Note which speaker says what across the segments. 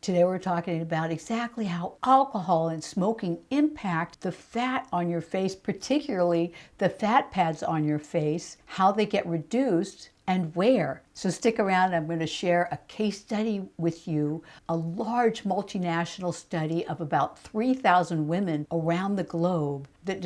Speaker 1: Today we're talking about exactly how alcohol and smoking impact the fat on your face, particularly the fat pads on your face, how they get reduced, and where. So stick around. I'm going to share a case study with you, a large multinational study of about 3,000 women around the globe that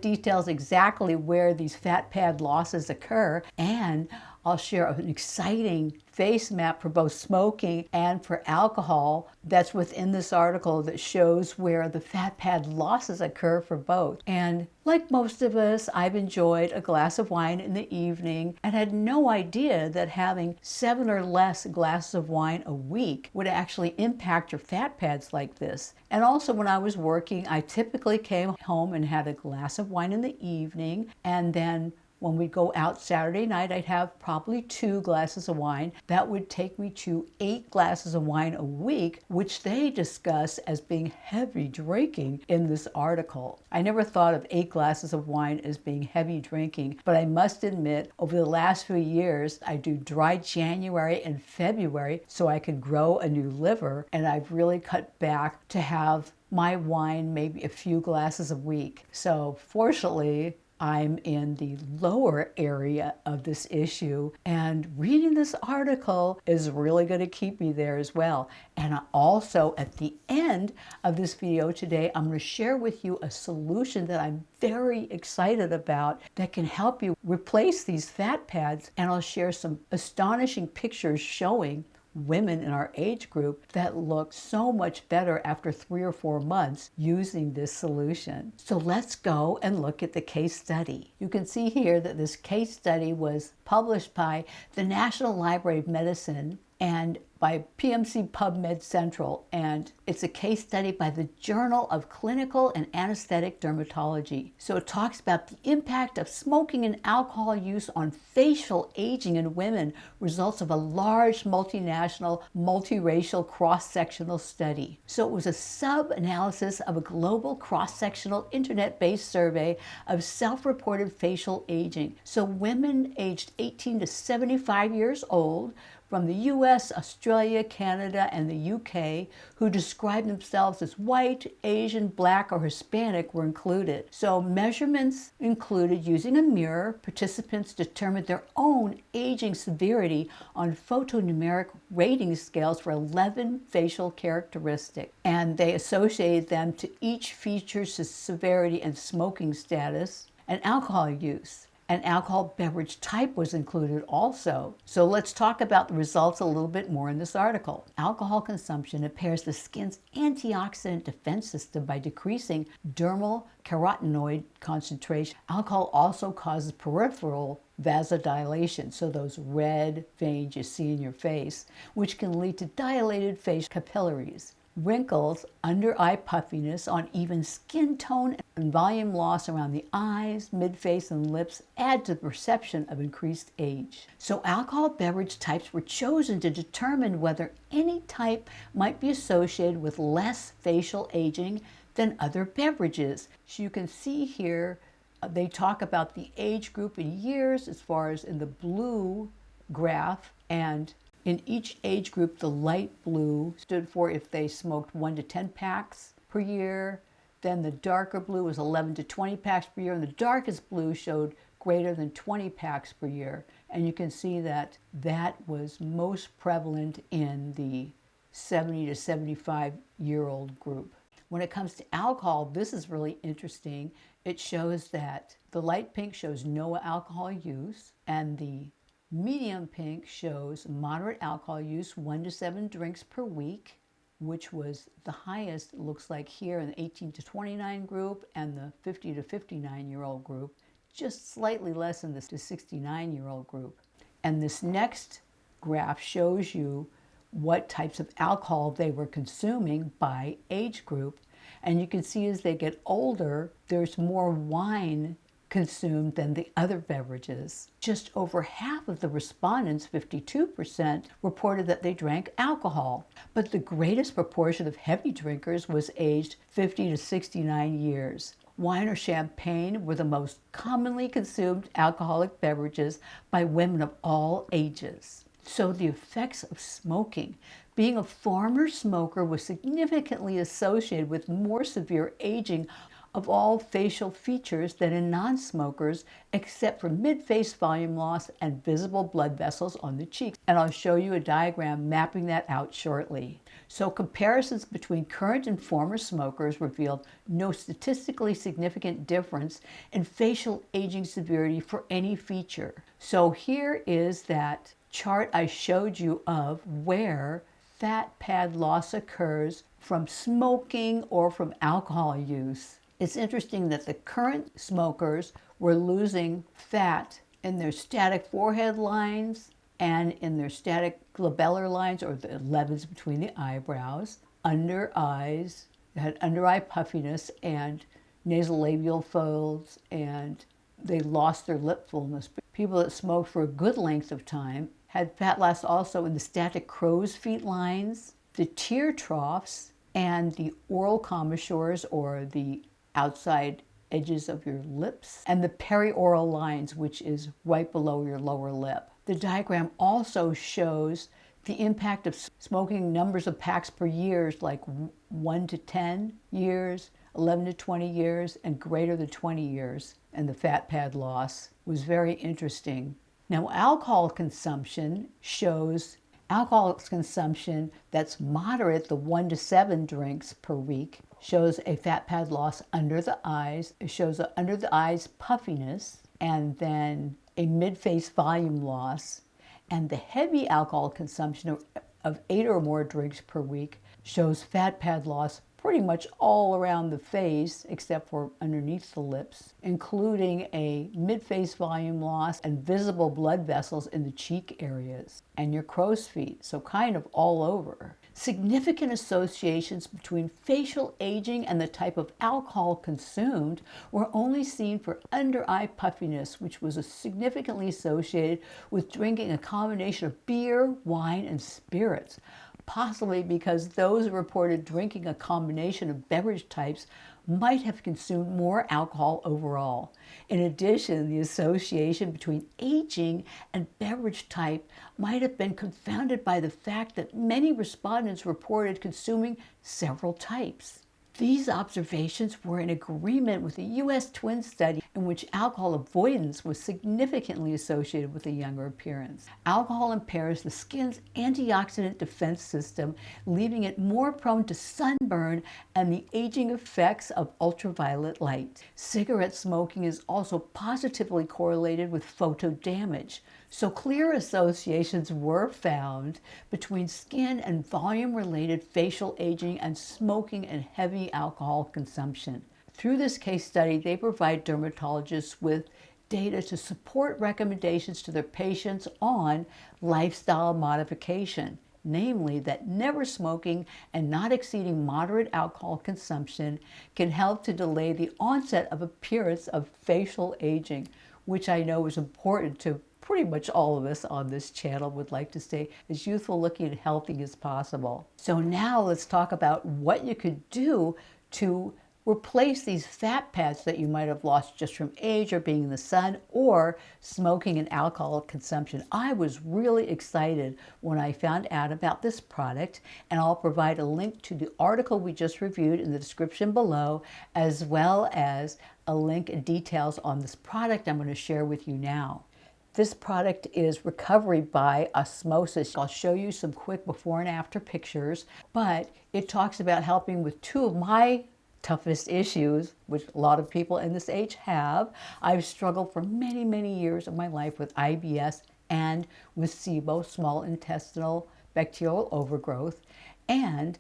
Speaker 1: details exactly where these fat pad losses occur, and I'll share an exciting face map for both smoking and for alcohol that's within this article that shows where the fat pad losses occur for both. And like most of us, I've enjoyed a glass of wine in the evening and had no idea that having 7 or less glasses of wine a week would actually impact your fat pads like this. And also when I was working, I typically came home and had a glass of wine in the evening, and then when we go out Saturday night, I'd have probably 2 glasses of wine. That would take me to 8 glasses of wine a week, which they discuss as being heavy drinking in this article. I never thought of 8 glasses of wine as being heavy drinking, but I must admit, over the last few years, I do dry January and February so I can grow a new liver, and I've really cut back to have my wine maybe a few glasses a week. So fortunately, I'm in the lower area of this issue, and reading this article is really going to keep me there as well. And also at the end of this video today, I'm going to share with you a solution that I'm very excited about that can help you replace these fat pads, and I'll share some astonishing pictures showing women in our age group that look so much better after 3 or 4 months using this solution. So let's go and look at the case study. You can see here that this case study was published by the National Library of Medicine and by PMC PubMed Central, and it's a case study by the Journal of Clinical and Anesthetic Dermatology. So it talks about the impact of smoking and alcohol use on facial aging in women, results of a large multinational, multiracial cross-sectional study. So it was a sub-analysis of a global cross-sectional internet-based survey of self-reported facial aging. So women aged 18 to 75 years old from the US, Australia, Canada, and the UK who described themselves as white, Asian, Black, or Hispanic were included. So measurements included using a mirror. Participants determined their own aging severity on photonumeric rating scales for 11 facial characteristics, and they associated them to each feature's severity and smoking status and alcohol use. An alcohol beverage type was included also. So let's talk about the results a little bit more in this article. Alcohol consumption impairs the skin's antioxidant defense system by decreasing dermal carotenoid concentration. Alcohol also causes peripheral vasodilation, so those red veins you see in your face, which can lead to dilated face capillaries. Wrinkles, under-eye puffiness, uneven skin tone, and volume loss around the eyes, mid-face, and lips add to the perception of increased age. So alcohol beverage types were chosen to determine whether any type might be associated with less facial aging than other beverages. So you can see here, they talk about the age group in years as far as in the blue graph, and in each age group, the light blue stood for if they smoked 1 to 10 packs per year. Then the darker blue was 11 to 20 packs per year, and the darkest blue showed greater than 20 packs per year. And you can see that that was most prevalent in the 70 to 75-year-old group. When it comes to alcohol, this is really interesting. It shows that the light pink shows no alcohol use, and the medium pink shows moderate alcohol use, 1 to 7 drinks per week, which was the highest, it looks like here, in the 18 to 29 group and the 50 to 59-year-old group, just slightly less in the 69-year-old group. And this next graph shows you what types of alcohol they were consuming by age group. And you can see as they get older, there's more wine consumed than the other beverages. Just over half of the respondents, 52%, reported that they drank alcohol. But the greatest proportion of heavy drinkers was aged 50 to 69 years. Wine or champagne were the most commonly consumed alcoholic beverages by women of all ages. So the effects of smoking Being a former smoker was significantly associated with more severe aging of all facial features than in non-smokers, except for mid-face volume loss and visible blood vessels on the cheeks. And I'll show you a diagram mapping that out shortly. So comparisons between current and former smokers revealed no statistically significant difference in facial aging severity for any feature. So here is that chart I showed you of where fat pad loss occurs from smoking or from alcohol use. It's interesting that the current smokers were losing fat in their static forehead lines and in their static glabellar lines, or the levels between the eyebrows, under eyes, they had under eye puffiness and nasolabial folds, and they lost their lip fullness. People that smoked for a good length of time had fat loss also in the static crow's feet lines, the tear troughs, and the oral commissures, or the outside edges of your lips, and the perioral lines, which is right below your lower lip. The diagram also shows the impact of smoking numbers of packs per year, like 1 to 10 years, 11 to 20 years, and greater than 20 years. And the fat pad loss was very interesting. Now, alcohol consumption shows alcohol consumption that's moderate, the 1 to 7 drinks per week, shows a fat pad loss under the eyes. It shows a under the eyes puffiness, and then a mid-face volume loss. And the heavy alcohol consumption of 8 or more drinks per week shows fat pad loss pretty much all around the face except for underneath the lips, including a mid-face volume loss and visible blood vessels in the cheek areas and your crow's feet, so kind of all over. Significant associations between facial aging and the type of alcohol consumed were only seen for under-eye puffiness, which was significantly associated with drinking a combination of beer, wine, and spirits, possibly because those who reported drinking a combination of beverage types might have consumed more alcohol overall. In addition, the association between aging and beverage type might have been confounded by the fact that many respondents reported consuming several types. These observations were in agreement with a U.S. twin study in which alcohol avoidance was significantly associated with a younger appearance. Alcohol impairs the skin's antioxidant defense system, leaving it more prone to sunburn and the aging effects of ultraviolet light. Cigarette smoking is also positively correlated with photo damage. So clear associations were found between skin and volume-related facial aging and smoking and heavy alcohol consumption. Through this case study, they provide dermatologists with data to support recommendations to their patients on lifestyle modification, namely that never smoking and not exceeding moderate alcohol consumption can help to delay the onset of appearance of facial aging, which I know is important to pretty much all of us on this channel would like to stay as youthful looking and healthy as possible. So now let's talk about what you could do to replace these fat pads that you might have lost just from age or being in the sun or smoking and alcohol consumption. I was really excited when I found out about this product, and I'll provide a link to the article we just reviewed in the description below, as well as a link and details on this product I'm going to share with you now. This product is Recovery by Osmosis. I'll show you some quick before and after pictures, but it talks about helping with two of my toughest issues, which a lot of people in this age have. I've struggled for many, many years of my life with IBS and with SIBO, small intestinal bacterial overgrowth, and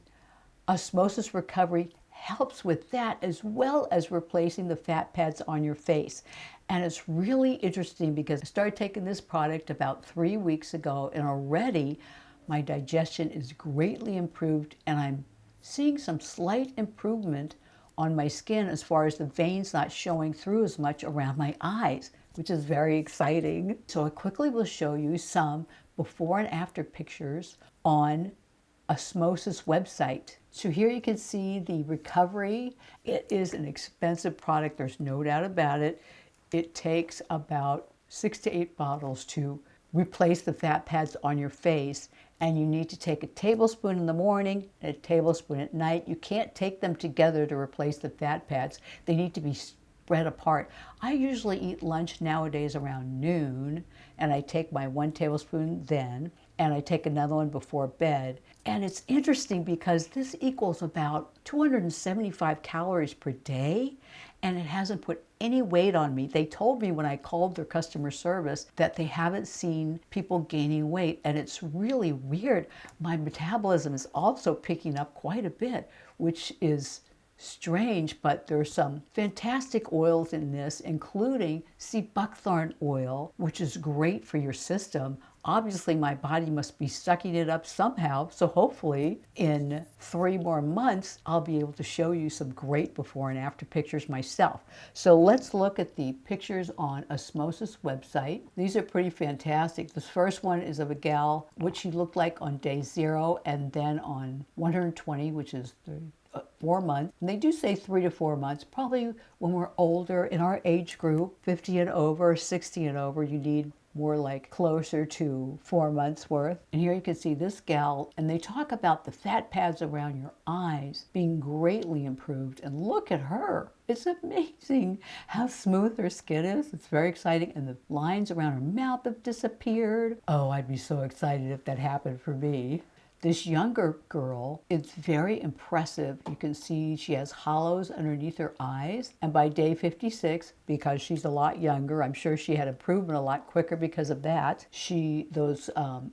Speaker 1: Osmosis Recovery helps with that as well as replacing the fat pads on your face. And it's really interesting because I started taking this product about 3 weeks ago, and already my digestion is greatly improved, and I'm seeing some slight improvement on my skin as far as the veins not showing through as much around my eyes, which is very exciting. So I quickly will show you some before and after pictures on Osmosis website. So here you can see the Recovery. It is an expensive product, there's no doubt about it. It takes about 6 to 8 bottles to replace the fat pads on your face, And you need to take a tablespoon in the morning and a tablespoon at night. You can't take them together to replace the fat pads. They need to be spread apart. I usually eat lunch nowadays around noon, and I take my 1 tablespoon then, and I take another one before bed. And it's interesting because this equals about 275 calories per day, and it hasn't put any weight on me. They told me when I called their customer service that they haven't seen people gaining weight, and it's really weird. My metabolism is also picking up quite a bit, which is strange, but there's some fantastic oils in this, including sea buckthorn oil, which is great for your system. Obviously, my body must be sucking it up somehow, so hopefully in 3 more months, I'll be able to show you some great before and after pictures myself. So let's look at the pictures on Osmosis website. These are pretty fantastic. This first one is of a gal, what she looked like on day 0, and then on 120, which is 4 months. And they do say 3 to 4 months. Probably when we're older, in our age group, 50 and over, 60 and over, you need more like closer to 4 months worth. And here you can see this gal, and they talk about the fat pads around your eyes being greatly improved. And look at her. It's amazing how smooth her skin is. It's very exciting. And the lines around her mouth have disappeared. Oh, I'd be so excited if that happened for me. This younger girl, it's very impressive. You can see she has hollows underneath her eyes. And by day 56, because she's a lot younger, I'm sure she had improvement a lot quicker because of that.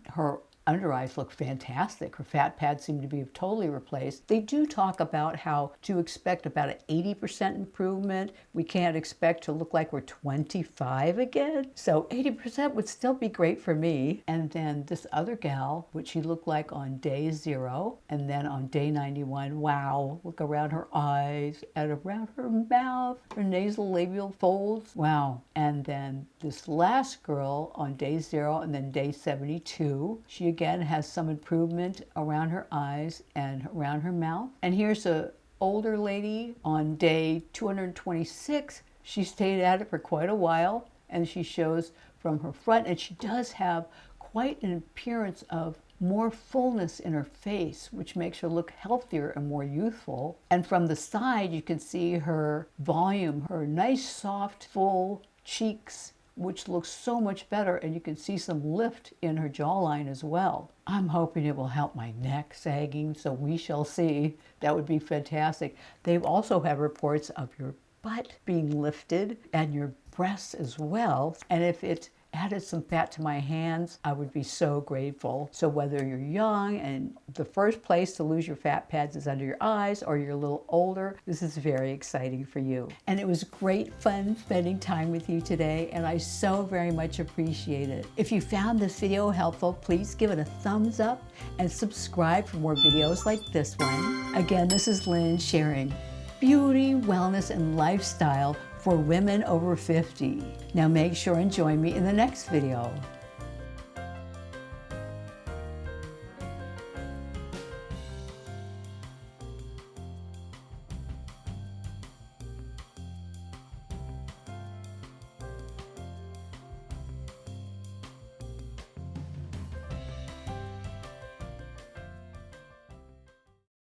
Speaker 1: Her under eyes look fantastic. Her fat pads seem to be totally replaced. They do talk about how to expect about an 80% improvement. We can't expect to look like we're 25 again. So 80% would still be great for me. And then this other gal, which she looked like on day 0, and then on day 91, wow, look around her eyes and around her mouth, her nasal labial folds, wow. And then this last girl on day 0 and then day 72, she again has some improvement around her eyes and around her mouth. And here's a older lady on day 226. She stayed at it for quite a while, and she shows from her front, and she does have quite an appearance of more fullness in her face, which makes her look healthier and more youthful. And from the side, you can see her volume, her nice, soft, full cheeks, which looks so much better, and you can see some lift in her jawline as well. I'm hoping it will help my neck sagging, so we shall see. That would be fantastic. They've also have reports of your butt being lifted and your breasts as well, and if it added some fat to my hands, I would be so grateful. So whether you're young and the first place to lose your fat pads is under your eyes, or you're a little older, this is very exciting for you. And it was great fun spending time with you today, and I so very much appreciate it. If you found this video helpful, please give it a thumbs up and subscribe for more videos like this one. Again, this is Lynn sharing beauty, wellness, and lifestyle for women over 50. Now make sure and join me in the next video.